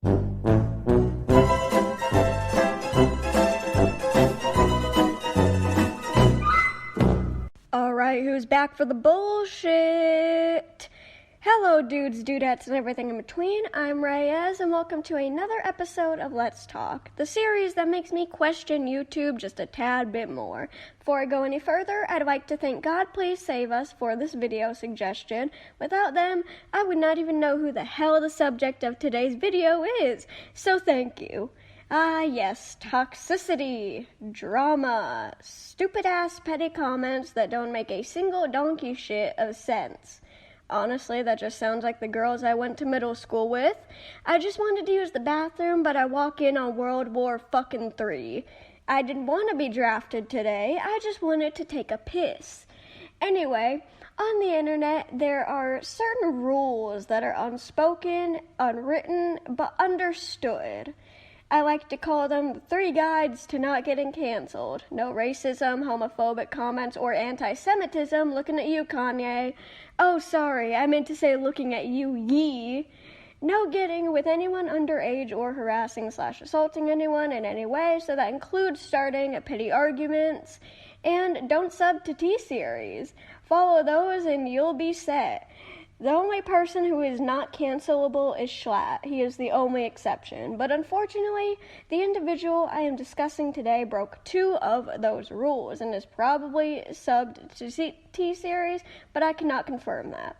Alright, who's back for the bullshit? Hello dudes, dudettes, and everything in between. I'm Reyes, and welcome to another episode of Let's Talk, the series that makes me question YouTube just a tad bit more. Before I go any further, I'd like to thank God Please Save Us for this video suggestion. Without them, I would not even know who the hell the subject of today's video is, so thank you. Ah, yes, toxicity, drama, stupid-ass petty comments that don't make a single donkey shit of sense. Honestly, that just sounds like the girls I went to middle school with. I just wanted to use the bathroom, but I walk in on World War fucking III. I didn't want to be drafted today, I just wanted to take a piss. Anyway, on the internet, there are certain rules that are unspoken, unwritten, but understood. I like to call them 3 guides to not getting canceled. No racism, homophobic comments, or anti-Semitism. Looking at you, Kanye. Oh, sorry, I meant to say looking at you, Yee. No getting with anyone underage or harassing/assaulting anyone in any way, so that includes starting petty arguments. And don't sub to T-Series. Follow those and you'll be set. The only person who is not cancelable is Schlatt. He is the only exception. But unfortunately, the individual I am discussing today broke 2 of those rules and is probably subbed to T-Series, but I cannot confirm that.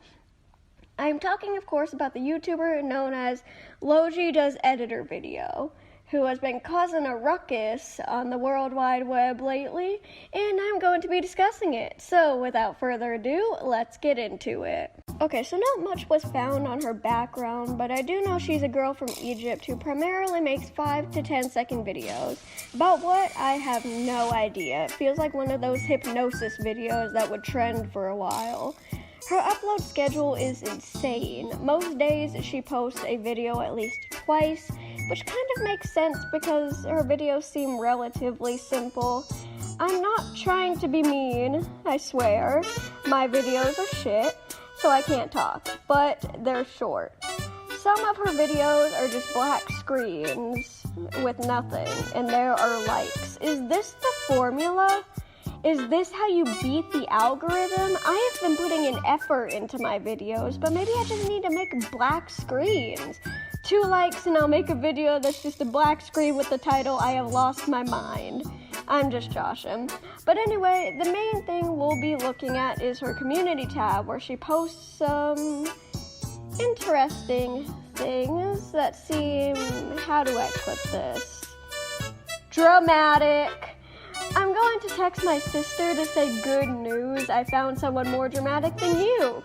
I am talking, of course, about the YouTuber known as LogyDoesEditorVideo, who has been causing a ruckus on the World Wide Web lately, and I'm going to be discussing it. So, without further ado, let's get into it. Okay, so not much was found on her background, but I do know she's a girl from Egypt who primarily makes 5 to 10 second videos. About what? I have no idea. It feels like one of those hypnosis videos that would trend for a while. Her upload schedule is insane. Most days she posts a video at least twice, which kind of makes sense because her videos seem relatively simple. I'm not trying to be mean, I swear. My videos are shit, so I can't talk, but they're short. Some of her videos are just black screens with nothing, and there are likes. Is this the formula? Is this how you beat the algorithm? I have been putting an effort into my videos, but maybe I just need to make black screens. 2 likes and I'll make a video that's just a black screen with the title, I Have Lost My Mind. I'm just joshing. But anyway, the main thing we'll be looking at is her community tab, where she posts some interesting things that seem, how do I put this? Dramatic. I'm going to text my sister to say good news, I found someone more dramatic than you.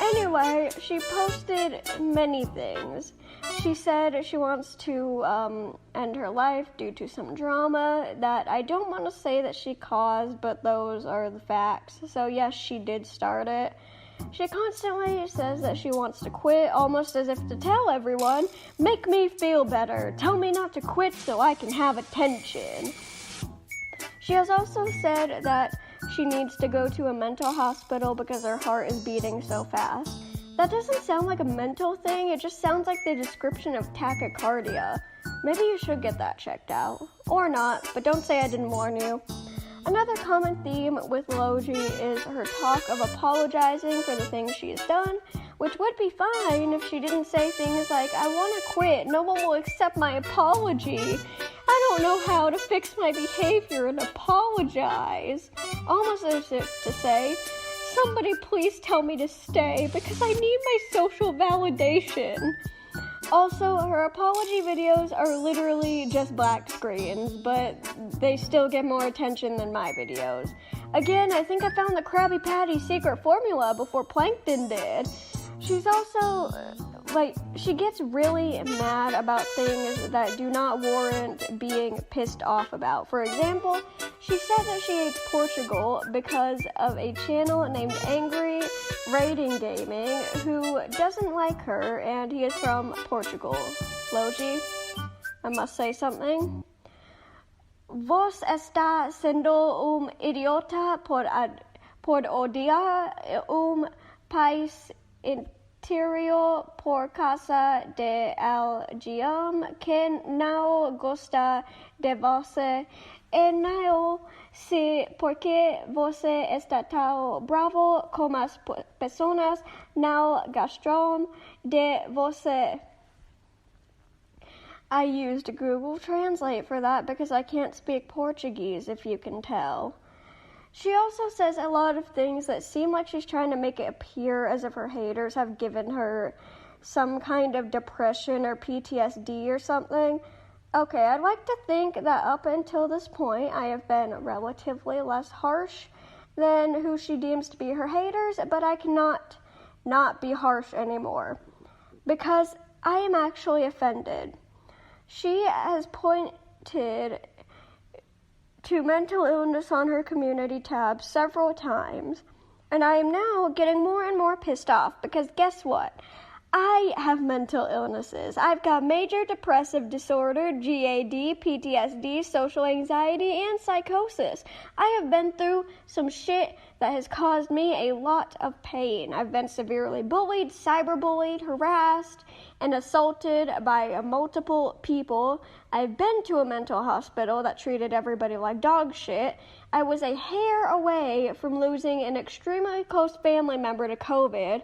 Anyway, she posted many things. She said she wants to end her life due to some drama that I don't want to say that she caused, but those are the facts. So yes, she did start it. She constantly says that she wants to quit, almost as if to tell everyone, make me feel better, tell me not to quit so I can have attention. She has also said that she needs to go to a mental hospital because her heart is beating so fast. That doesn't sound like a mental thing, it just sounds like the description of tachycardia. Maybe you should get that checked out. Or not, but don't say I didn't warn you. Another common theme with Logi is her talk of apologizing for the things she has done, which would be fine if she didn't say things like, I want to quit, no one will accept my apology. I don't know how to fix my behavior and apologize. Almost as if to say, somebody please tell me to stay because I need my social validation. Also, her apology videos are literally just black screens, but they still get more attention than my videos. Again, I think I found the Krabby Patty secret formula before Plankton did. She's also, she gets really mad about things that do not warrant being pissed off about. For example, she said that she hates Portugal because of a channel named Angry Rating Gaming who doesn't like her, and he is from Portugal. Logi, I must say something. Vos está sendo idiota por odiar país material por causa de alguien que no gusta de você e não sé porque você está tão bravo como as pessoas não gostam de você. I used Google Translate for that because I can't speak Portuguese, if you can tell. She also says a lot of things that seem like she's trying to make it appear as if her haters have given her some kind of depression or PTSD or something. Okay, I'd like to think that up until this point, I have been relatively less harsh than who she deems to be her haters, but I cannot not be harsh anymore because I am actually offended. She has pointed to mental illness on her community tab several times, and I am now getting more and more pissed off because guess what? I have mental illnesses. I've got major depressive disorder, GAD, PTSD, social anxiety, and psychosis. I have been through some shit that has caused me a lot of pain. I've been severely bullied, cyberbullied, harassed, and assaulted by multiple people. I've been to a mental hospital that treated everybody like dog shit. I was a hair away from losing an extremely close family member to COVID,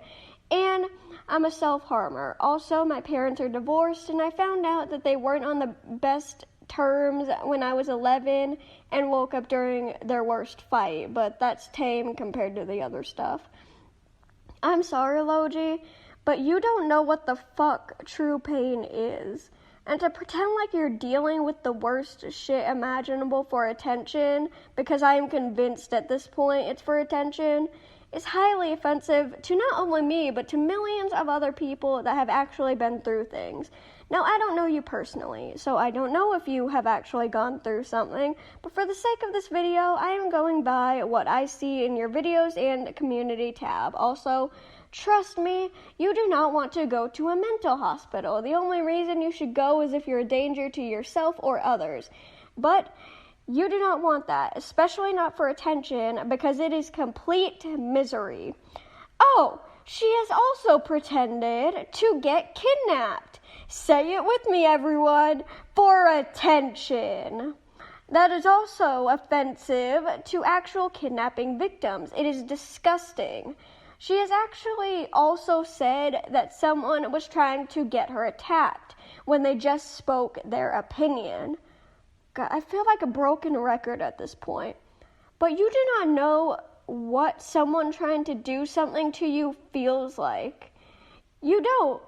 and I'm a self-harmer. Also, my parents are divorced, and I found out that they weren't on the best terms when I was 11 and woke up during their worst fight, but that's tame compared to the other stuff. I'm sorry, Logi, but you don't know what the fuck true pain is. And to pretend like you're dealing with the worst shit imaginable for attention, because I am convinced at this point it's for attention, is highly offensive to not only me, but to millions of other people that have actually been through things. Now, I don't know you personally, so I don't know if you have actually gone through something, but for the sake of this video, I am going by what I see in your videos and community tab. Also, trust me, you do not want to go to a mental hospital. The only reason you should go is if you're a danger to yourself or others. But you do not want that, especially not for attention, because it is complete misery. Oh, she has also pretended to get kidnapped. Say it with me, everyone, for attention. That is also offensive to actual kidnapping victims. It is disgusting. She has actually also said that someone was trying to get her attacked when they just spoke their opinion. God, I feel like a broken record at this point. But you do not know what someone trying to do something to you feels like. You don't.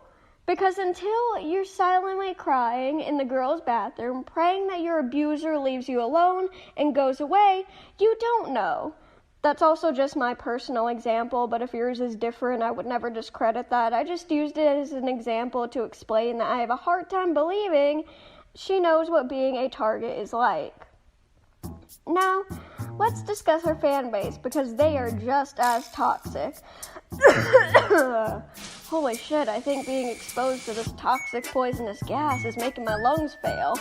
Because until you're silently crying in the girl's bathroom, praying that your abuser leaves you alone and goes away, you don't know. That's also just my personal example, but if yours is different, I would never discredit that. I just used it as an example to explain that I have a hard time believing she knows what being a target is like. Now, let's discuss her fan base, because they are just as toxic. Holy shit, I think being exposed to this toxic poisonous gas is making my lungs fail.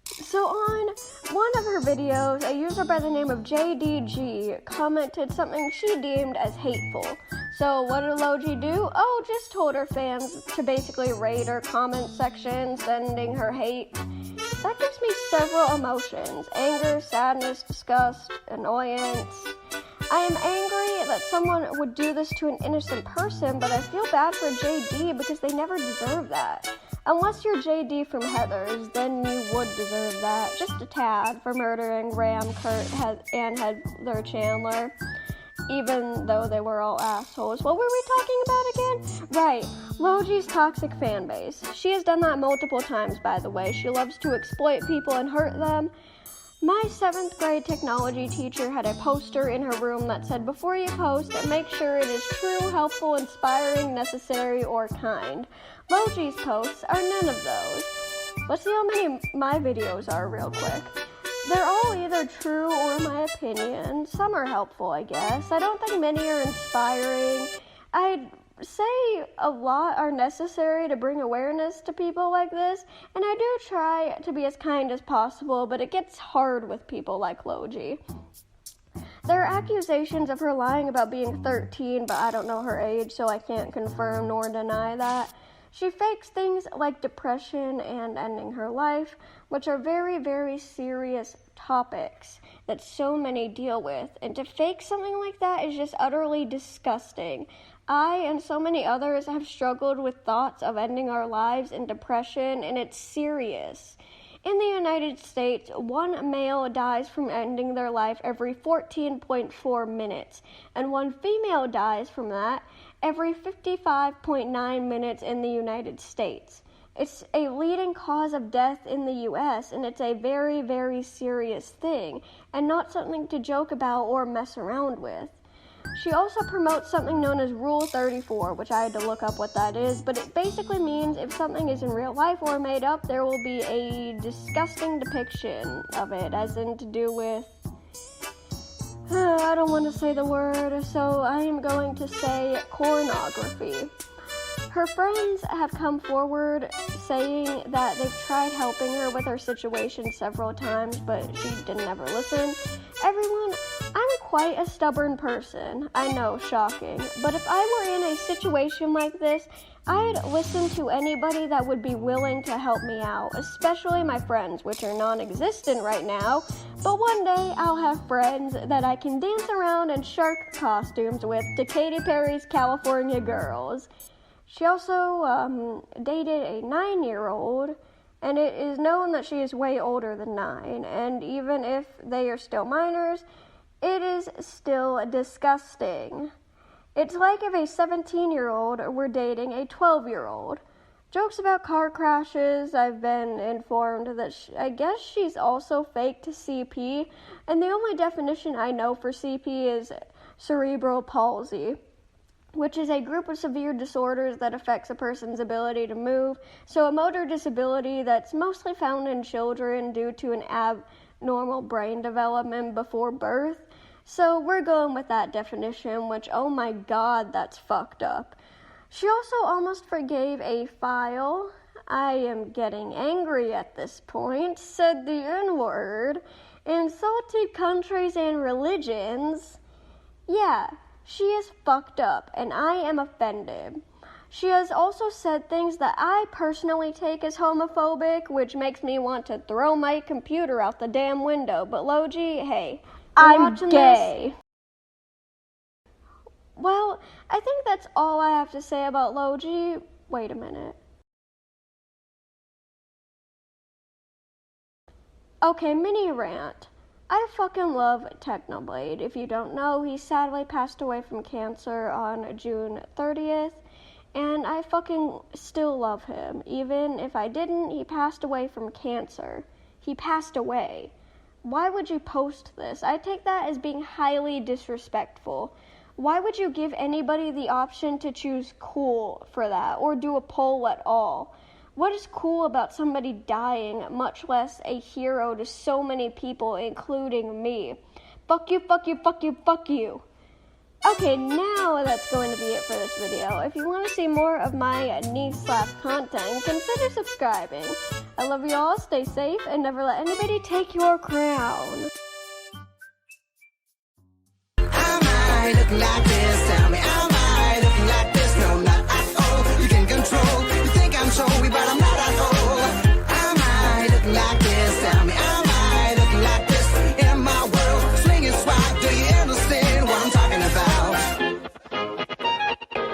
So on one of her videos, a user by the name of JDG commented something she deemed as hateful. So what did Logi do? Oh, just told her fans to basically raid her comment section, sending her hate. That gives me several emotions: anger, sadness, disgust, annoyance. I am angry that someone would do this to an innocent person, but I feel bad for JD because they never deserve that. Unless you're JD from Heather's, then you would deserve that. Just a tad for murdering Ram, Kurt, and Heather Chandler, even though they were all assholes. What were we talking about again? Right, Logi's toxic fan base. She has done that multiple times, by the way. She loves to exploit people and hurt them. My 7th grade technology teacher had a poster in her room that said, "Before you post, make sure it is true, helpful, inspiring, necessary, or kind." Logi's posts are none of those. Let's see how many my videos are real quick. They're all either true or my opinion. Some are helpful, I guess. I don't think many are inspiring. I'd say a lot are necessary to bring awareness to people like this, and I do try to be as kind as possible, but it gets hard with people like Logi. There are accusations of her lying about being 13, but I don't know her age, so I can't confirm nor deny that. She fakes things like depression and ending her life, which are very, very serious topics that so many deal with. And to fake something like that is just utterly disgusting. I and so many others have struggled with thoughts of ending our lives in depression, and it's serious. In the United States, one male dies from ending their life every 14.4 minutes, and one female dies from that every 55.9 minutes in the United States. It's a leading cause of death in the U.S., and it's a very, very serious thing, and not something to joke about or mess around with. She also promotes something known as Rule 34, which I had to look up what that is, but it basically means if something is in real life or made up, there will be a disgusting depiction of it, as in to do with... I don't want to say the word, so I am going to say pornography. Her friends have come forward saying that they've tried helping her with her situation several times, but she didn't ever listen. Everyone, I'm quite a stubborn person. I know, shocking. But if I were in a situation like this, I'd listen to anybody that would be willing to help me out, especially my friends, which are non-existent right now. But one day, I'll have friends that I can dance around in shark costumes with to Katy Perry's California Girls. She also dated a 9-year-old, and it is known that she is way older than 9, and even if they are still minors, it is still disgusting. It's like if a 17-year-old were dating a 12-year-old. Jokes about car crashes, I've been informed that I guess she's also faked CP, and the only definition I know for CP is cerebral palsy, which is a group of severe disorders that affects a person's ability to move. So a motor disability that's mostly found in children due to an abnormal brain development before birth. So we're going with that definition, which, oh my God, that's fucked up. She also almost forgave a file. I am getting angry at this point. Said the N-word. Insulted countries and religions. Yeah. She is fucked up, and I am offended. She has also said things that I personally take as homophobic, which makes me want to throw my computer out the damn window. But Logi, hey, I'm gay. Well, I think that's all I have to say about Logi. Wait a minute. Okay, mini rant. I fucking love Technoblade. If you don't know, he sadly passed away from cancer on June 30th, and I fucking still love him. Even if I didn't, he passed away from cancer. He passed away. Why would you post this? I take that as being highly disrespectful. Why would you give anybody the option to choose cool for that, or do a poll at all? What is cool about somebody dying, much less a hero to so many people, including me? Fuck you, fuck you, fuck you, fuck you. Okay, now that's going to be it for this video. If you want to see more of my knee-slap content, consider subscribing. I love you all, stay safe, and never let anybody take your crown. Am I looking like this? Tell me, am I looking like this? No, not at all. You can control. Showy, but I'm not at all. Am I looking like this? Tell me, am I looking like this? In my world, slinging swag, do you understand what I'm talking about?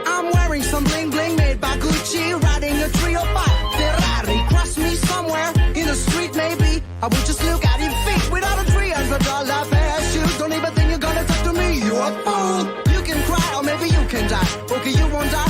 I'm wearing some bling bling made by Gucci, riding a 305 Ferrari. Cross me somewhere in the street, maybe I would just look at your feet without a $300 pair of shoes. Don't even think you're gonna talk to me. You're a fool. You can cry or maybe you can die. Okay, you won't die.